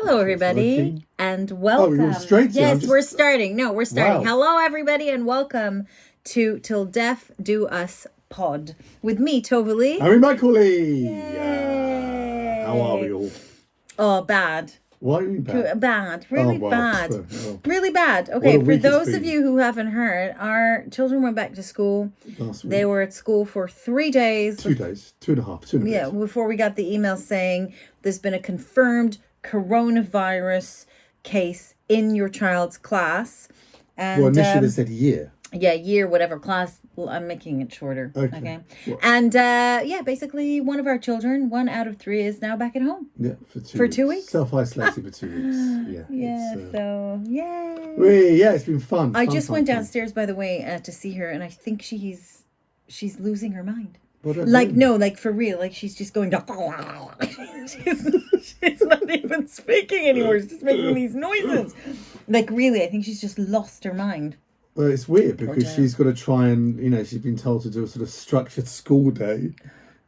Hello, everybody, and welcome. Oh, you're straight in. Yes, we're starting. No, we're starting. Wow. Hello, everybody, and welcome to Till Deaf Do Us Pod with me, Tova Lee. Harry Michael-y. How are we all? Oh, bad. Why are you bad? Bad. Really wow. bad. Oh. Really bad. Okay, for week it's those of been. you who haven't heard, our children went back to school. Last week. They were at school for 3 days. 2 days. 2.5. 2 Yeah, days. before we got the email saying there's been a confirmed coronavirus case in your child's class. And, Well, initially they said year. Yeah, year, whatever class. Well, I'm making it shorter. Okay. Well, And basically one of our children, 1 out of 3, is now back at home. yeah, For 2 weeks? Self-isolated for 2 weeks. Yeah. Yeah, It's, yay. yeah, it's been fun. I Fun, just fun, went fun. downstairs, by the way, to see her, and I think she's losing her mind. What did I Like, do? no, like for real. Like she's just going she's not even speaking anymore. She's just making these noises. Like really, I think she's just lost her mind. Well, it's weird because damn. she's got to try and, she's been told to do a sort of structured school day. And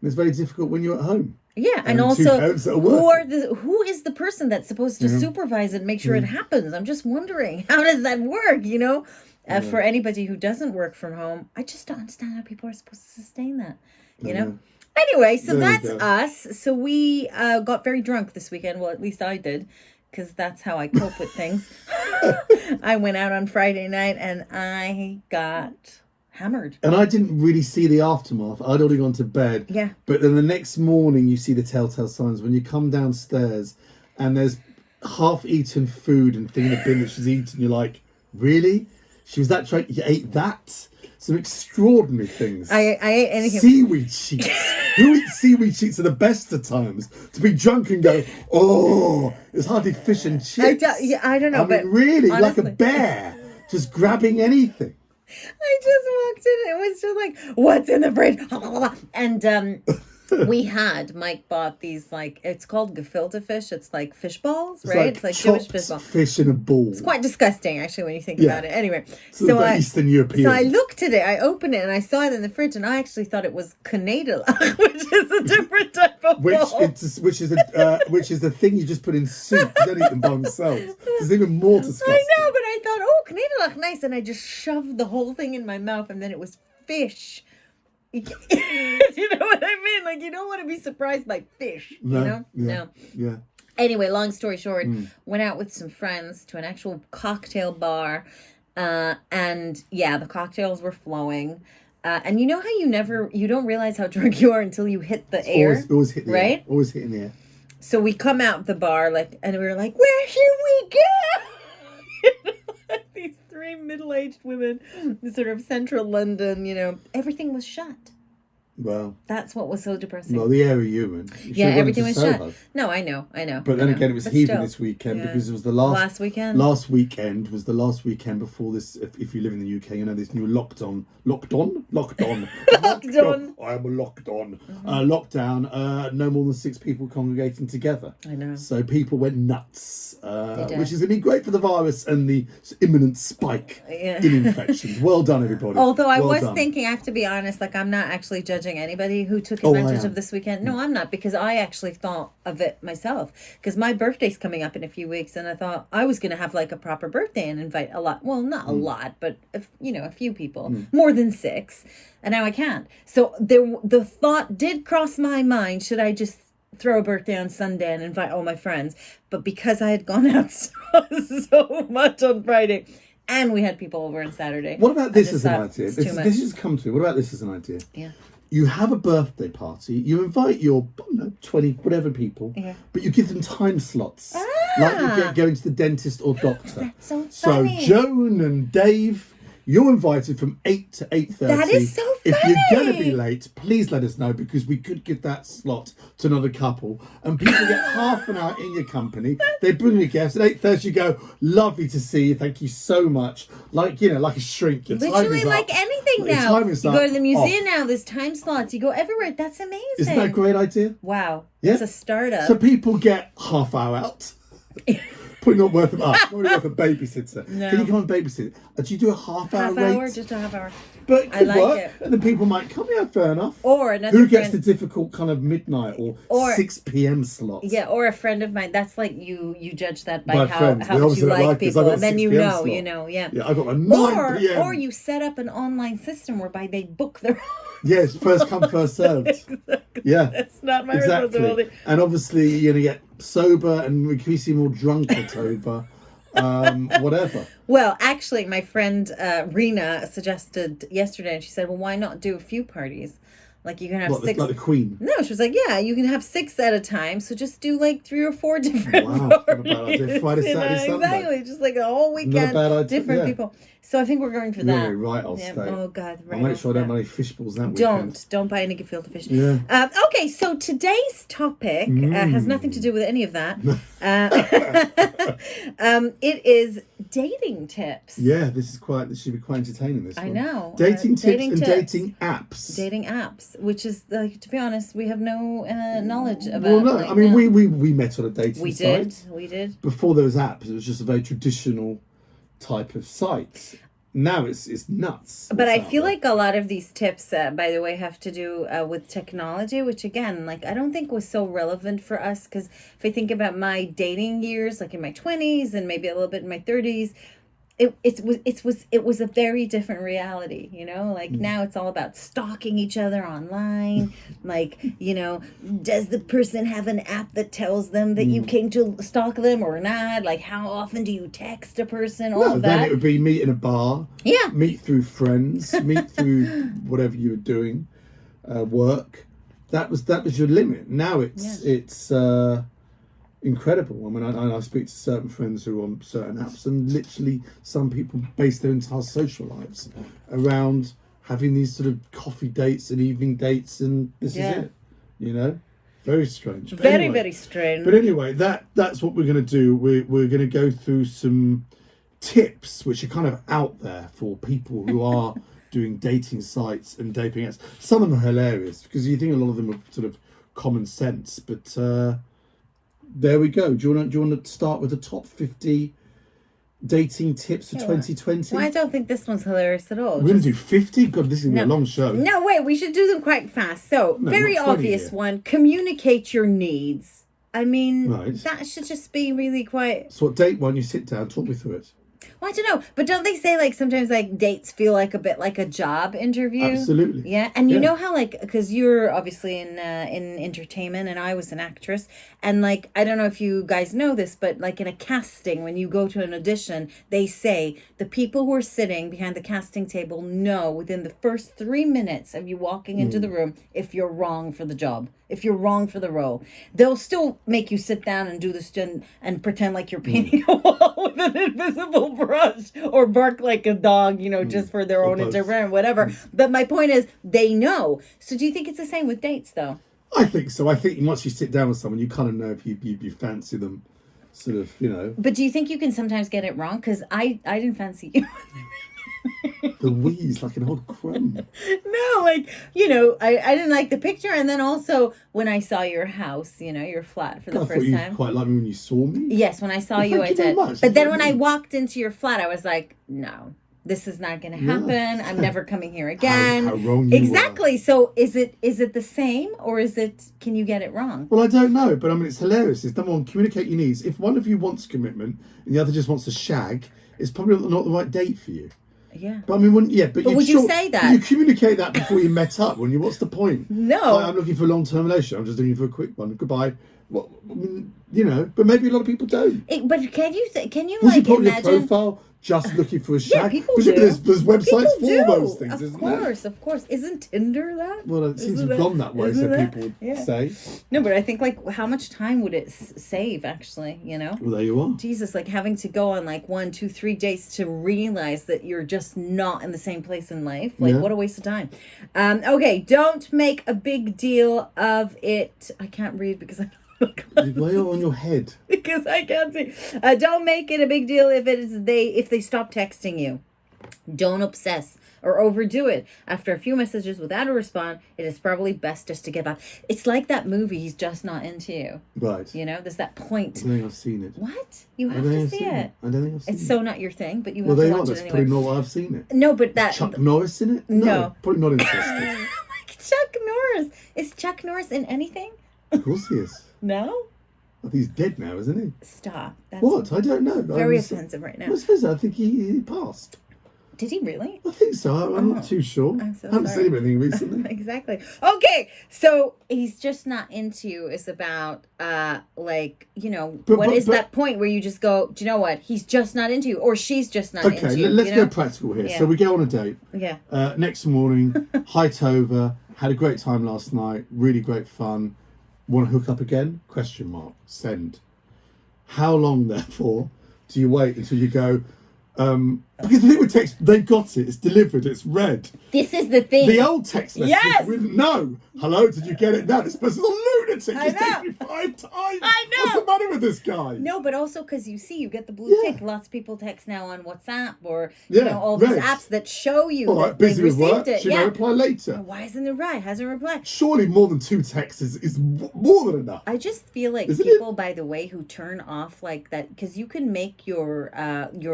it's very difficult when you're at home. Yeah, and two also parents at who is the person that's supposed to supervise it and make sure it happens? I'm just wondering, how does that work, For anybody who doesn't work from home, I just don't understand how people are supposed to sustain that, Anyway, so There you that's go. us. So we got very drunk this weekend. Well, at least I did, because that's how I cope with things. I went out on Friday night and I got hammered. And I didn't really see the aftermath. I'd already gone to bed. Yeah. But then the next morning you see the telltale signs when you come downstairs and there's half-eaten food and thing in the bin that she's eaten. You're like, really? She was that drunk? You ate that? Some extraordinary things. I ate anything. Seaweed sheets. Who eats seaweed sheets at the best of times? To be drunk and go, oh, it's hardly fish and chips. I don't know. I mean, but really, honestly, like a bear, just grabbing anything. I just walked in. It was just like, what's in the fridge? And Mike bought these, like, it's called gefilte fish. It's like fish balls, right? It's like Jewish chopped fish balls. fish in a ball. It's quite disgusting, actually, when you think about it. Anyway, So Eastern European. So I looked at it, I opened it, and I saw it in the fridge, and I actually thought it was knedlach, which is a different type of ball. Which is the thing you just put in soup. You don't eat them by themselves. It's even more disgusting. I know, but I thought, oh, knedlach, nice, and I just shoved the whole thing in my mouth, and then it was fish. You know what I mean? Like, you don't want to be surprised by fish, No. No. Anyway, long story short, went out with some friends to an actual cocktail bar. And the cocktails were flowing. And you know how you don't realize how drunk you are until you hit the air? Always hit the right? air. Always hitting the air. So we come out the bar, and we were like, where should we go? These 3 middle-aged women, sort of central London, everything was shut. Well, That's what was so depressing. the area you in. Everything was shut. No, I know. But then again, it was heaving still. this weekend Yeah. because it was the last weekend. Last weekend was the last weekend before this. If you live in the UK, this new lockdown. Lockdown. I am locked on. Lockdown. No more than 6 people congregating together. I know. So people went nuts, did. which is going to be great for the virus and the imminent spike in infections. Well done, everybody. Although I Well was done. thinking, I have to be honest, like I'm not actually judging anybody who took Oh, I advantage am. of this weekend. No, I'm not, because I actually thought of it myself. Because my birthday's coming up in a few weeks, and I thought I was going to have like a proper birthday and invite a lot. Well, not a lot, but a few people, more than 6. And now I can't. So the thought did cross my mind: should I just throw a birthday on Sunday and invite all my friends? But because I had gone out so much on Friday, and we had people over on Saturday. What about this I just as an thought idea? it's too much. This has come to me. What about this as an idea? Yeah. You have a birthday party, you invite your 20, whatever people, but you give them time slots. Like you going to the dentist or doctor. That's so So funny. Joan and Dave, you're invited from 8 to 8:30. That is so If funny. you're going to be late, please let us know, because we could give that slot to another couple. And people get half an hour in your company. They bring a guest. At 8:30 you go, lovely to see you. Thank you so much. Like a shrink. Your time Literally is like up. anything Your now. time is You up. go to the museum Off. now, there's time slots. You go everywhere. That's amazing. Isn't that a great idea? Wow. Yeah. It's a startup. So people get half hour out. Probably not worth probably not worth a babysitter. No. Can you come and babysit? Do you do a half-hour rate? Just a half hour. But it could like work, it. and then people might come. Yeah, fair enough. Or another Who gets friend- the difficult kind of midnight or 6 p.m. slots? Yeah, or a friend of mine. That's like you judge that by My how friends. They much obviously you don't like like this. I've people, got a and then 6 you p.m. know, slot. yeah. Yeah, I got a 9 p.m. Or you set up an online system whereby they book their. Yes, first come, first served. Yeah, It's not my responsibility. And obviously, you're gonna get sober and increasingly more drunk at over. Whatever. Well, actually, my friend Rena suggested yesterday, and she said, "Well, why not do a few parties? Like you can have What, 6." like the Queen. No, she was like, "Yeah, you can have 6 at a time. So just do like 3 or 4 different Wow, not a parties. bad idea. Friday, Saturday, Sunday. Exactly, just like the whole weekend, bad idea, different yeah. people. So I think we're going for You're that. right, I'll Yeah. stay. Oh God, right. I'll make sure I don't stay. buy any fish balls that weekend. Don't buy any gefilte fish. Yeah. Okay, so today's topic has nothing to do with any of that. It is dating tips. Yeah, this should be quite entertaining. This I one. know. Dating tips dating and tips. dating apps. Dating apps, which is like, to be honest, we have no knowledge about. Well, no, like, I mean no. we met on a dating we site. did. Before there was apps, it was just a very traditional type of site. Now it's nuts. But I what's out feel there. like a lot of these tips, by the way, have to do with technology, which again, like I don't think was so relevant for us. Because if I think about my dating years, like in my 20s and maybe a little bit in my 30s, it was a very different reality, you know. Like now it's all about stalking each other online. Like, you know, does the person have an app that tells them that you came to stalk them or not? Like, how often do you text a person? All No, of then that. it would be meet in a bar. Yeah. Meet through friends. Meet through whatever you were doing, work. That was your limit. Now it's incredible. I mean, I speak to certain friends who are on certain apps, and literally some people base their entire social lives around having these sort of coffee dates and evening dates, and this is it. You know, very strange. But Very, anyway, very strange. But anyway, that's what we're going to do. We're going to go through some tips which are kind of out there for people who are doing dating sites and dating apps. Some of them are hilarious because you think a lot of them are sort of common sense, but there we go. Do you want to start with the top 50 dating tips for 2020? Well, I don't think this one's hilarious at all. We're going to do 50? God, this is going to be a long show. No, wait, we should do them quite fast. So, No, very not 20 obvious yet. one, communicate your needs. I mean, Right. that should just be really quite... So what date one? You sit down, talk me through it. Well, I don't know. But don't they say, like, sometimes, like, dates feel like a bit like a job interview? Absolutely. Yeah, and you Yeah. know how, like, because you're obviously in entertainment and I was an actress, and, like, I don't know if you guys know this, but, like, in a casting, when you go to an audition, they say the people who are sitting behind the casting table know within the first 3 minutes of you walking into the room if you're wrong for the job, if you're wrong for the role. They'll still make you sit down and do this and pretend like you're painting a wall with an invisible brush or bark like a dog, you know, just for their Or own both. entertainment, whatever. But my point is, they know. So do you think it's the same with dates, though? I think so. I think once you sit down with someone, you kind of know if you fancy them, sort of, you know. But do you think you can sometimes get it wrong? Because I didn't fancy you. The wheeze like an old crumb. No, like, you know, I didn't like the picture. And then also when I saw your house, you know, your flat for the I thought first you time. quite liked me when you saw me. Yes, when I saw Well, you, thank I you very did. much. But then That's when what I I mean. walked into your flat, I was like, no, this is not going to No. happen. I'm never coming here again. How wrong you Exactly. So is it the same, or can you get it wrong? Well, I don't know, but I mean, it's hilarious. It's number one, communicate your needs. If one of you wants commitment and the other just wants a shag, it's probably not the right date for you. Yeah. But I mean, would you say that? You communicate that before you met up. When you, what's the point? No. Hi, I'm looking for a long-term relationship. I'm just looking for a quick one. Goodbye. Well, I mean, you know, but maybe a lot of people don't. But can you Would like you put on your imagine? profile just looking for a Yeah, shag? people Presumably do. There's websites People for do. those things, Of isn't there? of course. Isn't Tinder that? Well, it seems Isn't to have gone that way, so isn't it? people Yeah. say. No, but I think like how much time would it save actually? You know. Well, there you are. Jesus, like having to go on like 1, 2, 3 dates to realize that you're just not in the same place in life. Like, Yeah. what a waste of time. Okay, don't make a big deal of it. I can't read because I'm Why are you on your head? because I can't see. Don't make it a big deal if they stop texting you. Don't obsess or overdo it. After a few messages without a response, it is probably best just to give up. It's like that movie, He's Just Not Into You. Right. You know, there's that point. I don't think I've seen it. What? You I have don't think to I've see seen it. I don't think I've seen it. It's so not your thing, but you Well, have there to you are. watch it That's anyway. probably not why I've seen it. No, but that... Chuck Norris in it? No. Probably not interested. Like Chuck Norris. Is Chuck Norris in anything? Of course he is. No? I think he's dead now, isn't he? Stop. That's What? I don't know. very offensive right now. I suppose I think he passed. Did he really? I think so. I'm not too sure. I'm so I haven't sorry. seen anything recently. Exactly. Okay, so He's Just Not Into You is about like, you know, what is that point where you just go, do you know what? He's just not into you, or she's just not into Okay, you. let's you know? go practical here. Yeah. So we go on a date. Yeah. Next morning, height over, had a great time last night, really great fun. Want to hook up again? Question mark. Send. How long, therefore, do you wait until you go, because the thing with text, they got it, it's delivered, it's read. This is the thing. The old text message, Yes! we didn't know. Hello, did you get it? No, this person's a lunatic. I He's know. texted me 5 times. I know. What's the matter with this guy? No, but also because you get the blue Yeah. tick. Lots of people text now on WhatsApp or Yeah, all these right. apps that show you All that right, busy they've with received work. it. Should I Yeah. reply later? Why isn't it right? Hasn't replied. Surely more than 2 texts is more than enough. I just feel like Isn't people, by the way, who turn off like that, because you can make your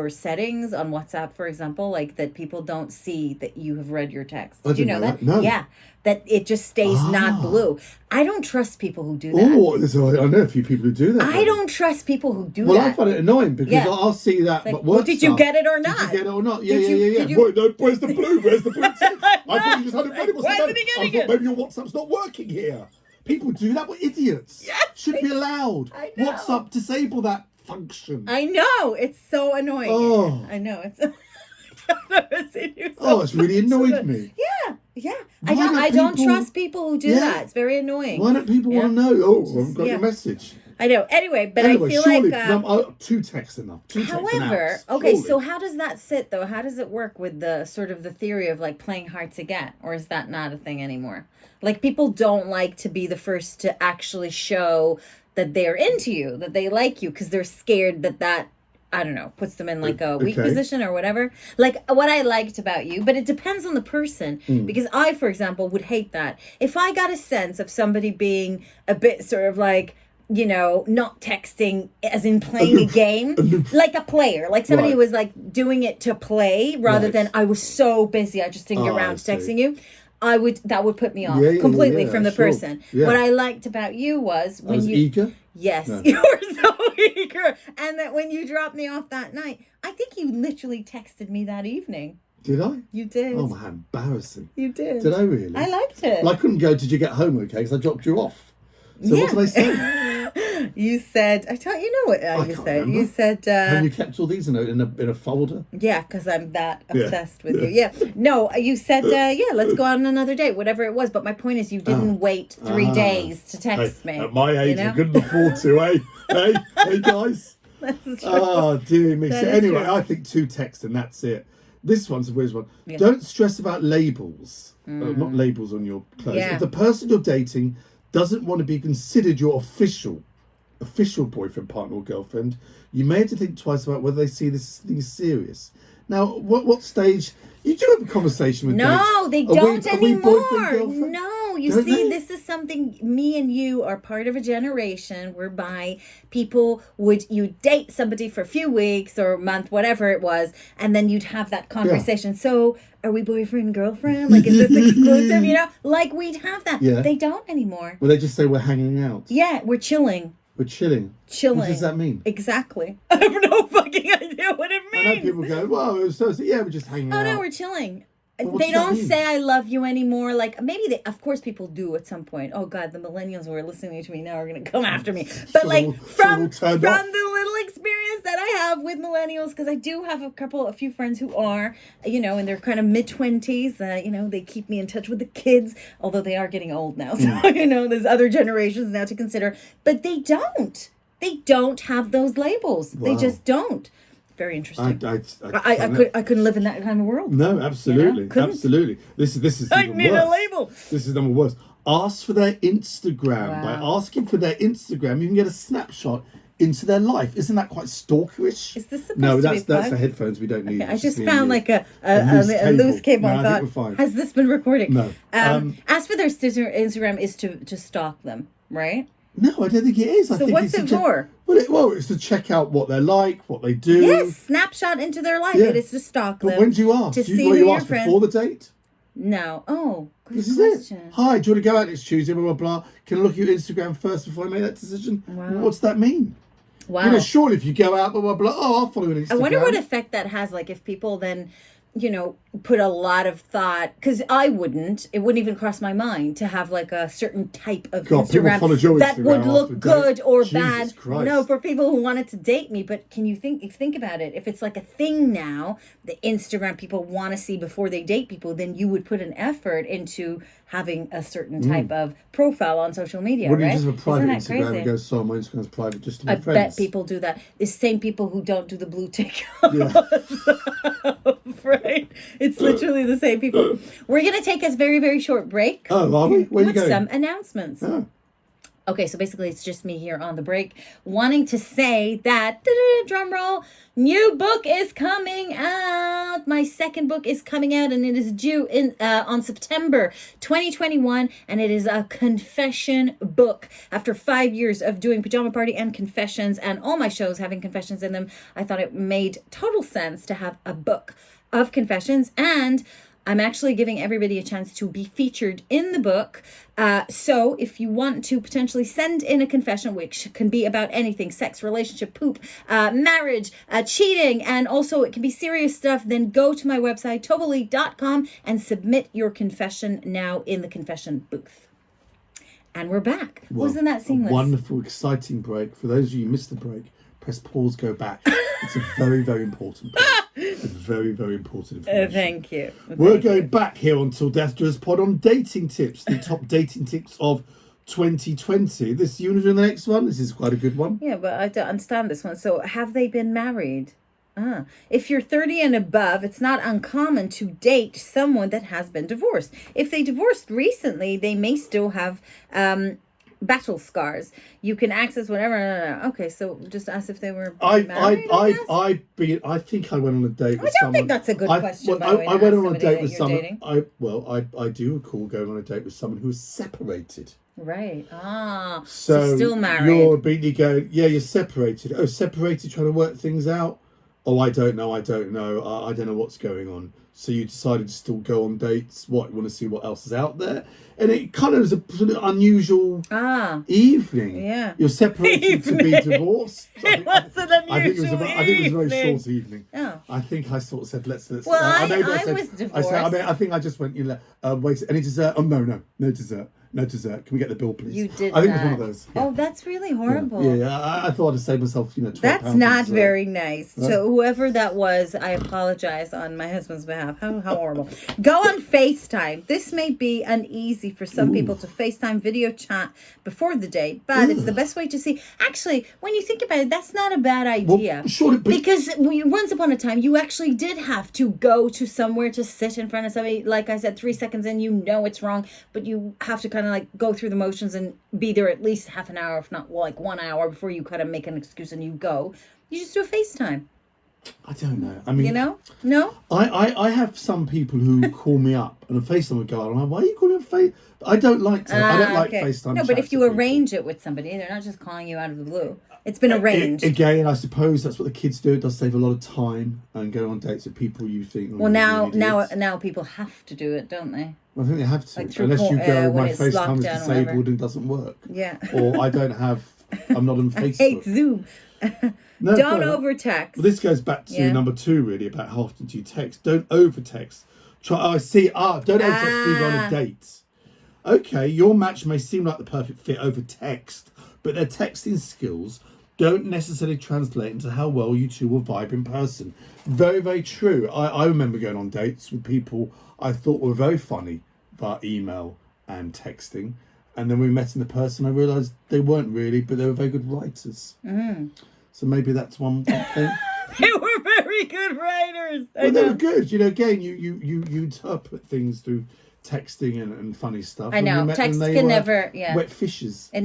settings on WhatsApp, for example, like that people don't see that you have read your text. I Did you didn't know know that? that. No. Yeah, that it just stays not Ah. blue. I don't trust people who do that. Oh, I know a few people who do that. I don't trust people who do Well, that. I find it annoying because Yeah. I'll see that. Like, but well, work did you stuff. get it or Did not? you get it or not? Yeah, Did you- yeah. did you- Wait, no, where's the blue? Where's the blue tick? I thought you just had it ready. What's Why the isn't he matter? I getting thought maybe your WhatsApp's not working here. People do that. We're idiots. Yes, Shouldn't be allowed. I know. WhatsApp, disable that function. I know, it's so annoying. Oh. I know it's. I've never seen you so Oh, it's really annoyed frustrated. me. Yeah. Why I don't. don't I don't people- trust people who do Yeah. that. It's very annoying. Why don't people Yeah. want to know? Oh, I haven't got yeah. your message. I know. Anyway, but Anyway, I feel surely like. 2 texts enough. 2 texts and However, outs, okay, surely. so how does that sit though? How does it work with the sort of the theory of like playing hard to get, or is that not a thing anymore? Like people don't like to be the first to actually show that they're into you, that they like you, because they're scared that I don't know, puts them in like a weak Okay. position or whatever. Like what I liked about you, but it depends on the person. Because I, for example, would hate that. If I got a sense of somebody being a bit sort of like, you know, not texting as in playing a game, like a player, like somebody Right. was like doing it to play rather Right. than I was so busy I just didn't get Oh, I around to see. texting you. That would put me off Yeah, completely yeah, from the sure. person. Yeah. What I liked about you was I when was you eager. Yes, No. you were so eager. And that when you dropped me off that night, I think you literally texted me that evening. Did I? You did. Oh, how embarrassing. You did. Did I really? I liked it. Well, I couldn't go, did you get home okay? Because I dropped you off. So what did I say? You said, you know what I you can't said. remember. You said, Have you kept all these in a folder? yeah, because I'm that Yeah. obsessed with you. Yeah. No, you said, yeah, let's go on another date, whatever it was. But my point is, you didn't wait 3 days to text me. At my age, you know? I couldn't afford to, eh? Hey, guys. That's true. Oh, dear me. That So is anyway, true. I think 2 texts and that's it. This one's a weird one. Yeah. Don't stress about labels. Not labels on your clothes. Yeah. If the person you're dating doesn't want to be considered your official boyfriend, partner, or girlfriend, you may have to think twice about whether they see this thing as serious. Now, what stage? You do have a conversation with No, dates. they Are don't are we boyfriend, anymore. girlfriend? No, you Don't see, they? this is something me and you are part of a generation whereby people you date somebody for a few weeks or a month, whatever it was, and then you'd have that conversation. So, are we boyfriend, girlfriend? Like, is this exclusive? You know, like we'd have that. Yeah. They don't anymore. Well, they just say we're hanging out. Yeah, we're chilling. We're chilling. Chilling. What does that mean? Exactly. I have no fucking idea what it I know means. people go, well, so yeah, we're just hanging Oh out. no, we're chilling. But what They does that don't mean? say I love you anymore. Like maybe they, of course, people do at some point. Oh God, the millennials who are listening to me now are gonna come after me. But So like all from turned off. the little experience that I have with millennials, because I do have a few friends who are, you know, in their kind of mid-20s. You know, they keep me in touch with the kids, although they are getting old now. So you know, there's other generations now to consider. But they don't. They don't have those labels. They Wow. just don't. Very interesting. I couldn't live in that kind of world. No, absolutely, You know? Couldn't. absolutely. This is I even need worse. a label. This is number worse. Ask for their Instagram. Wow. By asking for their Instagram, you can get a snapshot into their life. Isn't that quite stalkerish? Is this supposed No, to that's be that's fun? the headphones we don't need. I It's just me found and you. like a loose cable. No, I I thought, think we're fine. has this been recording? No. As for their Instagram is to stalk them, right? No, I don't think it is. I So think what's it's it to for? Well, it's to check out what they're like, what they do. Yes, snapshot into their life. Yeah. It is to stalk But them. when do you ask? To Do see you, who you your ask friend. before the date? No. Oh, good This is question. it. Hi, do you want to go out next Tuesday? Blah, blah, blah. Can I look at your Instagram first before I make that decision? Wow. What's that mean? Wow. You know, surely if you go out, blah, blah, blah, oh, I'll follow you on Instagram. I wonder what effect that has. Like if people then, put a lot of thought, because I wouldn't. It wouldn't even cross my mind to have like a certain type of God, people Instagram followed your that Instagram would after look a date. good or Jesus bad. Christ. No, for people who wanted to date me. But can you think about it? If it's like a thing now, the Instagram people want to see before they date people, then you would put an effort into having a certain type of profile on social media, What do you right? just have a private Isn't that Instagram crazy? and go, so my Instagram's private just to be I friends? bet people do that. The same people who don't do the blue tick. Yeah. Right? It's literally the same people. We're going to take a very, very short break. Oh, are we? Where are you with going? some announcements. Oh. Okay, so basically it's just me here on the break wanting to say that, drum roll, new book is coming out. My second book is coming out and it is due on September 2021 and it is a confession book. After 5 years of doing Pajama Party and Confessions and all my shows having confessions in them, I thought it made total sense to have a book of confessions, and I'm actually giving everybody a chance to be featured in the book. So if you want to potentially send in a confession, which can be about anything, sex, relationship, poop, marriage, cheating, and also it can be serious stuff, then go to my website, tovaleague.com, and submit your confession now in the confession booth. And we're back. Well, Wasn't that seamless? A wonderful, exciting break. For those of you who missed the break, press pause, go back. It's a very, very important break. It's very, very important information. Thank you. We're Thank going you. back here on Till Death Do Us Pod on dating tips, the top dating tips of 2020. You want to do the next one? This is quite a good one. Yeah, but I don't understand this one. So have they been married? If you're 30 and above, it's not uncommon to date someone that has been divorced. If they divorced recently, they may still have battle scars. You can access whatever. No. Okay, so just ask if they were married. I think I went on a date with I don't someone. think that's a good question, by the way, I to went ask on a somebody date that with you're someone. dating. I do recall going on a date with someone who was separated. Right. So still married. You're immediately going, yeah, you're separated. Oh, separated, trying to work things out. Oh, I don't know. I don't know what's going on. So you decided to still go on dates. What, you want to see what else is out there? And it kind of was a sort of unusual evening. Yeah. You're separated to be divorced. It was an unusual I think it was a very evening. short evening. Oh. I think I sort of said, let's. Well, I said, was divorced. I think I just went, wait, any dessert? Oh, no dessert. No dessert. Can we get the bill, please? You did I think that. it was one of those. Yeah. Oh, that's really horrible. Yeah, I thought I'd save myself, £12. That's not so. very nice. To whoever that was, I apologize on my husband's behalf. How horrible. Go on FaceTime. This may be uneasy for some people to FaceTime video chat before the date, but it's the best way to see. Actually, when you think about it, that's not a bad idea. Well, surely, because once upon a time, you actually did have to go to somewhere to sit in front of somebody. Like I said, 3 seconds in, you know it's wrong, but you have to kind of like go through the motions and be there at least half an hour, if not like 1 hour, before you kind of make an excuse and you go. You just do a FaceTime. I don't know. I mean, No? I have some people who call me up and a FaceTime would go on. I'm like, why are you calling me Face? I don't like Okay. FaceTime. No, but if chats you with people. arrange it with somebody, they're not just calling you out of the blue. It's been arranged. Again, I suppose that's what the kids do. It does save a lot of time and go on dates with people you think. Well, now people have to do it, don't they? I think they have to, Like through unless you go, when my it's FaceTime is lockdown or whatever. disabled and doesn't work. Yeah. Or I'm not on Facebook. Hate Zoom. No, Don't fair enough. overtext. Well, this goes back to number 2, really, about how often do you text. Don't overtext. Don't overtext people on a date. Okay, your match may seem like the perfect fit over text, but their texting skills don't necessarily translate into how well you two will vibe in person. Very, very true. I remember going on dates with people I thought were very funny via email and texting. And then we met in the person, I realised they weren't really, but they were very good writers. So maybe that's one thing. They were very good writers. Well, they were good. Again, you interpret things through texting and funny stuff. I and we know met text and they can were never wet fishes. it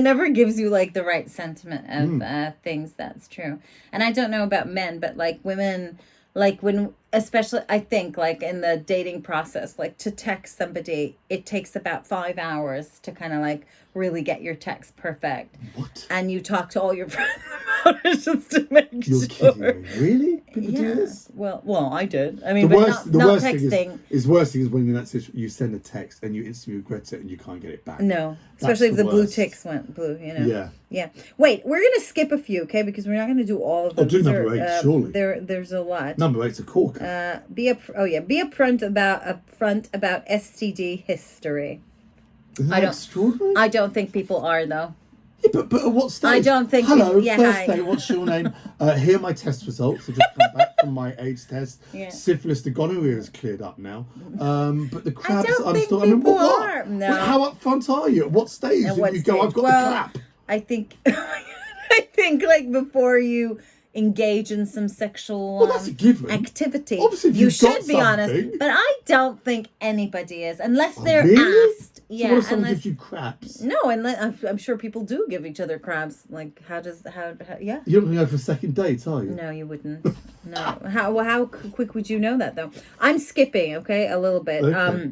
never gives you like the right sentiment of things. That's true. And I don't know about men, but like women, like when, especially I think like in the dating process, like to text somebody, it takes about 5 hours to kind of like really get your text perfect. What? And you talk to all your friends about it just to make You're sure. kidding me. Really? People do this? Well, I did. I mean, The but worst, not worst texting. thing is when you're in that situation, you send a text and you instantly regret it and you can't get it back. No, That's especially if the blue worst. ticks went blue, you know. Yeah. Yeah. Wait, we're gonna skip a few, okay? Because we're not gonna do all of them. do These number are, 8, surely. There's a lot. Number 8's a corker. Be upfront about STD history. Isn't that extraordinary? I don't think people are though. Yeah, but at what stage? I don't think Hello, yeah, first hi. date, what's your name? Here are my test results. I've just come back from my AIDS test. Yeah. Syphilis to gonorrhea is cleared up now. But the crabs, don't I'm think still... I mean, people what? are. No. Wait, how upfront are you? At what stage At do what you go, stage? I've got Well, the crap? I think I think like before you engage in some sexual Well, that's a given. activity, Obviously, if you you've got should be honest. something- But I don't think anybody is unless Oh, they're really? asked. So Yeah, what if someone unless gives you craps? no, unless I'm sure people do give each other crabs. Like how yeah. You're not going to go for a second date, are you? No, you wouldn't. No. How quick would you know that though? I'm skipping, okay, a little bit. Okay.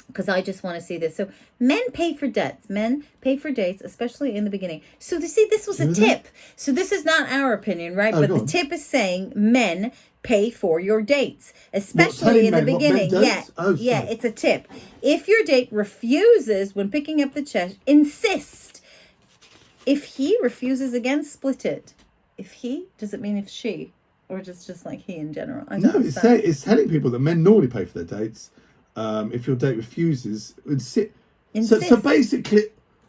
Because I just want to see this. So men pay for debts. Men pay for dates, especially in the beginning. So to see, this was a Do they? tip. So this is not our opinion, right? Oh, But go the on. tip is saying men pay for your dates, telling especially in the men what men beginning. don't? Yeah, Oh, yeah, sorry. it's a tip. If your date refuses when picking up the check, insist. If he refuses again, split it. If he, does it mean if she? Or just like he in general? I No, don't it's, understand. it's telling people that men normally pay for their dates. If your date refuses, so Insist. basically,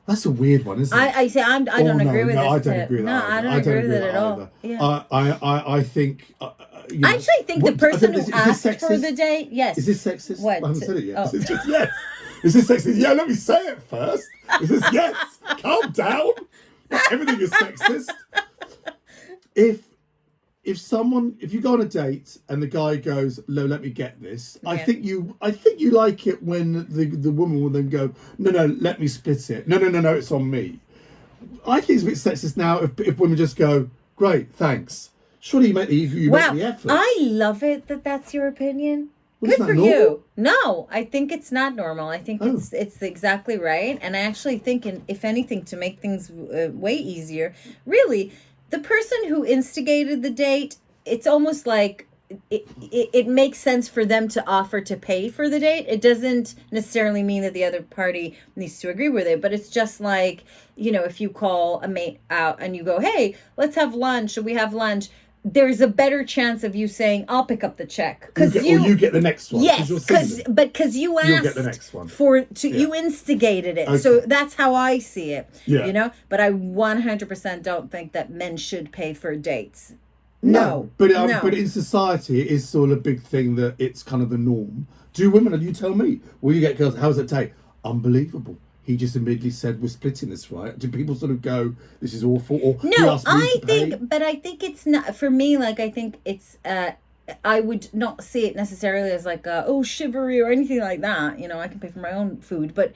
that's a weird one, isn't it? I say I don't agree with this. I don't tip. agree with No, that. I either. don't agree with with it at all. Yeah. I think. You know, I actually think the what- person is who this asked for sexist? the date, yes. Is this sexist? What? I haven't said it yet. Oh. Is it just yes? Is this sexist? Yeah, let me say it first. Is this yes? Calm down. Not everything is sexist. If you go on a date and the guy goes, "No, let me get this," I Yeah. think you like it when the woman will then go, "No, let me split it. No, it's on me." I think it's a bit sexist now if women just go, "Great, thanks." Surely you make Wow, the effort. I love it that that's your opinion. Well, Good isn't for that you. No, I think it's not normal. I think Oh. it's exactly right. And I actually think, if anything, to make things way easier, really, the person who instigated the date, it's almost like it makes sense for them to offer to pay for the date. It doesn't necessarily mean that the other party needs to agree with it, but it's just like, if you call a mate out and you go, "Hey, let's have lunch," or "We have lunch," there's a better chance of you saying, "I'll pick up the check," or you get the next one. yes, you're because single. you asked You'll get the next one. you instigated it. So that's how I see it. Yeah. But I 100% don't think that men should pay for dates. No, but no. but in society, it is sort of a big thing that it's kind of the norm. Do women? And you tell me. Will you get girls? How's it take? Unbelievable. He just immediately said we're splitting this, right? Do people sort of go, "This is awful"? Or he No, asked me I to pay? think, but I think it's not for me. Like I think it's. I would not see it necessarily as like chivalry or anything like that. I can pay for my own food, but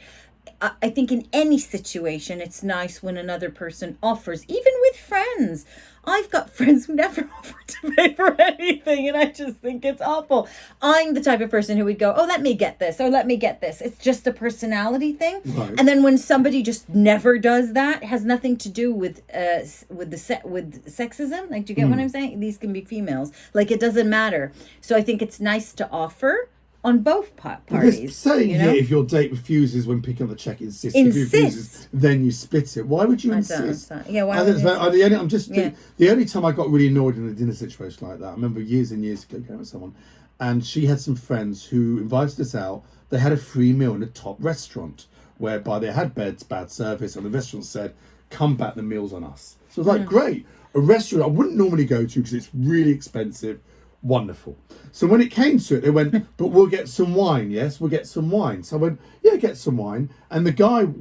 I think in any situation, it's nice when another person offers, even with friends. I've got friends who never offer to pay for anything, and I just think it's awful. I'm the type of person who would go, "Oh, let me get this," or "Let me get this." It's just a personality thing. Right. And then when somebody just never does that, it has nothing to do with sexism. Like, do you get what I'm saying? These can be females. Like, it doesn't matter. So I think it's nice to offer on both Because parties. saying here, if your date refuses when picking up the check, insist. If he refuses, then you split it. Why would you I don't insist? understand. Yeah, why I would think you it's very, Yeah. the only time I got really annoyed in a dinner situation like that, I remember years and years ago going with someone, and she had some friends who invited us out. They had a free meal in a top restaurant, whereby they had bad service, and the restaurant said, "Come back, the meal's on us." So I was like, great. A restaurant I wouldn't normally go to because it's really expensive. Wonderful. So when it came to it, they went, "But we'll get some wine, yes? We'll get some wine." So I went, "Yeah, get some wine." And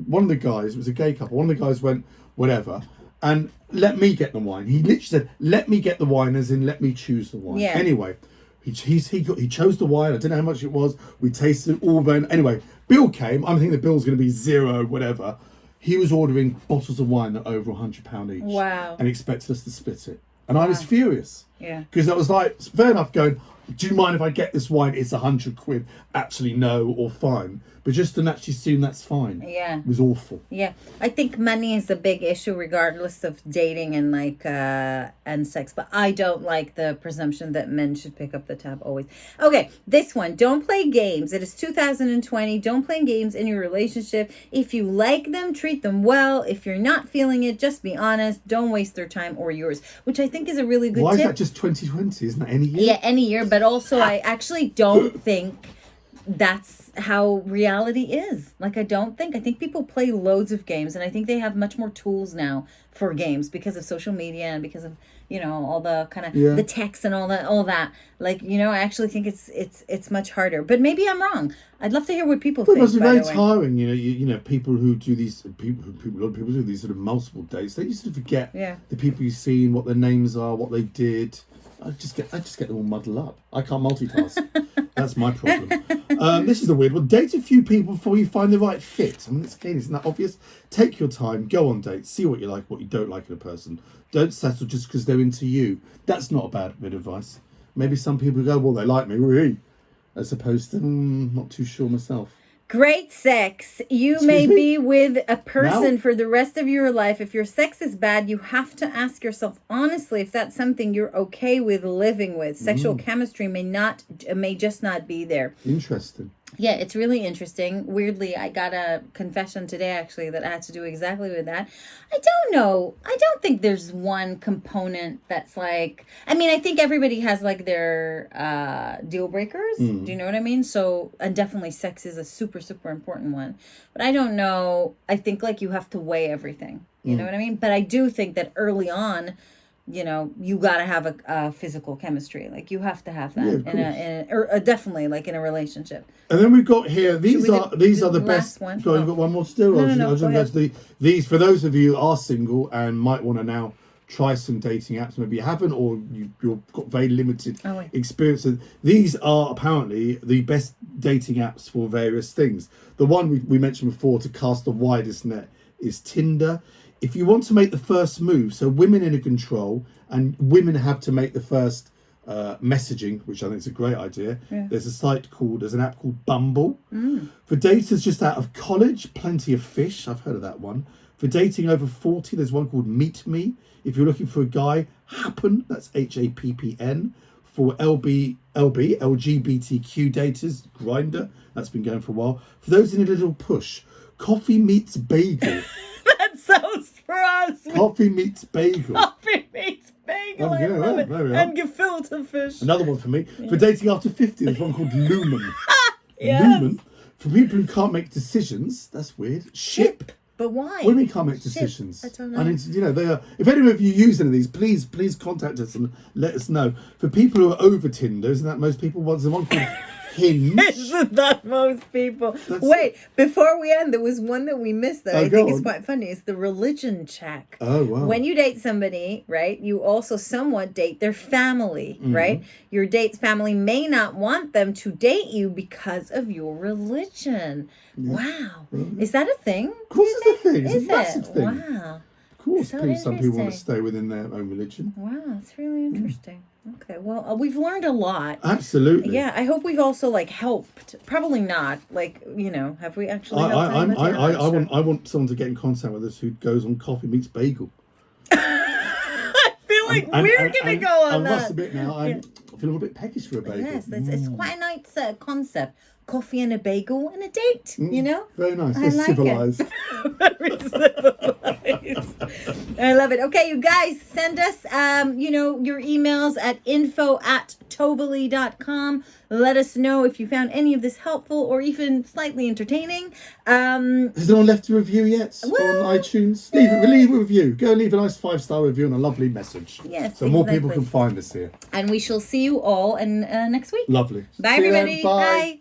one of the guys, it was a gay couple, one of the guys went, "Whatever." And let me get the wine. He literally said, "Let me get the wine," as in let me choose the wine. Yeah. Anyway, He chose the wine. I don't know how much it was. We tasted it all then. Anyway, bill came. I'm thinking the bill's going to be zero, whatever. He was ordering bottles of wine that are over £100 each. Wow. And expected us to split it. And I was furious. Yeah. Because I was like, fair enough going, do you mind if I get this wine? It's £100. Actually, no, or fine. But just to actually assume that's fine. Yeah. It was awful. Yeah. I think money is a big issue regardless of dating and and sex. But I don't like the presumption that men should pick up the tab always. Okay, this one. Don't play games. It is 2020. Don't play games in your relationship. If you like them, treat them well. If you're not feeling it, just be honest. Don't waste their time or yours. Which I think is a really good Why tip. is that just 2020? Isn't that any year? Yeah, any year. But also, I actually don't think that's how reality is. Like, I think people play loads of games, and I think they have much more tools now for games because of social media and because of, all the kind of the text and all that. Like, I actually think it's much harder, but maybe I'm wrong. I'd love to hear what people think. It must be very tiring, people who do these, a lot of people do these sort of multiple dates. They used to forget the people you've seen, what their names are, what they did. I just get them all muddled up. I can't multitask. That's my problem. This is a weird one. Date a few people before you find the right fit. I mean, isn't that obvious? Take your time, go on dates, see what you like, what you don't like in a person. Don't settle just because they're into you. That's not a bad bit of advice. Maybe some people go, well, they like me, really, as opposed to, not too sure myself. Great sex. You may be with a person for the rest of your life. If your sex is bad, you have to ask yourself honestly if that's something you're okay with living with. Sexual chemistry may just not be there. Interesting. Yeah, it's really interesting. Weirdly, I got a confession today, actually, that had to do exactly with that. I don't know. I don't think there's one component that's like... I mean, I think everybody has, like, their deal breakers. Do you know what I mean? So, and definitely sex is a super, super important one. But I don't know. I think, like, you have to weigh everything. You know what I mean? But I do think that early on... you got to have a physical chemistry. Like, you have to have that or definitely like in a relationship. And then we've got here, these are the best. One? You've got one more to do? No, go ahead. These, for those of you who are single and might want to now try some dating apps, maybe you haven't, or you've got very limited experience. These are apparently the best dating apps for various things. The one we mentioned before to cast the widest net is Tinder. If you want to make the first move, so women in control, and women have to make the first messaging, which I think is a great idea. Yeah. There's an app called Bumble. For daters just out of college, Plenty of Fish. I've heard of that one. For dating over 40, there's one called Meet Me. If you're looking for a guy, Happen. That's HAPPN. For LGBTQ daters, Grindr. That's been going for a while. For those in a little push, Coffee Meets Bagel. That sounds for us. Coffee Meets Bagel. Coffee Meets Bagel. I love it. And gefilte fish. Another one for me. For dating after 50, there's one called Lumen. Yes. Lumen. For people who can't make decisions, that's weird. Ship. But why? Women can't make decisions. I don't know. And it's, they are. If any of you use any of these, please contact us and let us know. For people who are over Tinder, isn't that most people? There's one called Hinge. Isn't that most people? Wait, before we end, there was one that we missed that I think is quite funny. It's the religion check. Oh, wow. When you date somebody, right, you also somewhat date their family, right? Your date's family may not want them to date you because of your religion. Yeah. Wow. Really? Is that a thing? Of course it's a thing. It's a massive thing. Wow. Of course, some people want to stay within their own religion. Wow, that's really interesting. Okay, well, we've learned a lot. Absolutely. Yeah, I hope we've also helped. Probably not. Have we actually helped? I want someone to get in contact with us who goes on Coffee Meets Bagel. I feel like we're gonna go on that. I must admit now, I feel a little bit peckish for a bagel. Yes, it's quite a nice concept. Coffee and a bagel and a date, Very nice. Very civilized. Very civilized. I love it. Okay, you guys, send us, your emails at info@tovally.com. Let us know if you found any of this helpful or even slightly entertaining. Has anyone left a review yet on iTunes? Leave a review. Go and leave a nice 5-star review and a lovely message. Yes, so more people can find us here. And we shall see you all next week. Lovely. Bye, everybody. Bye.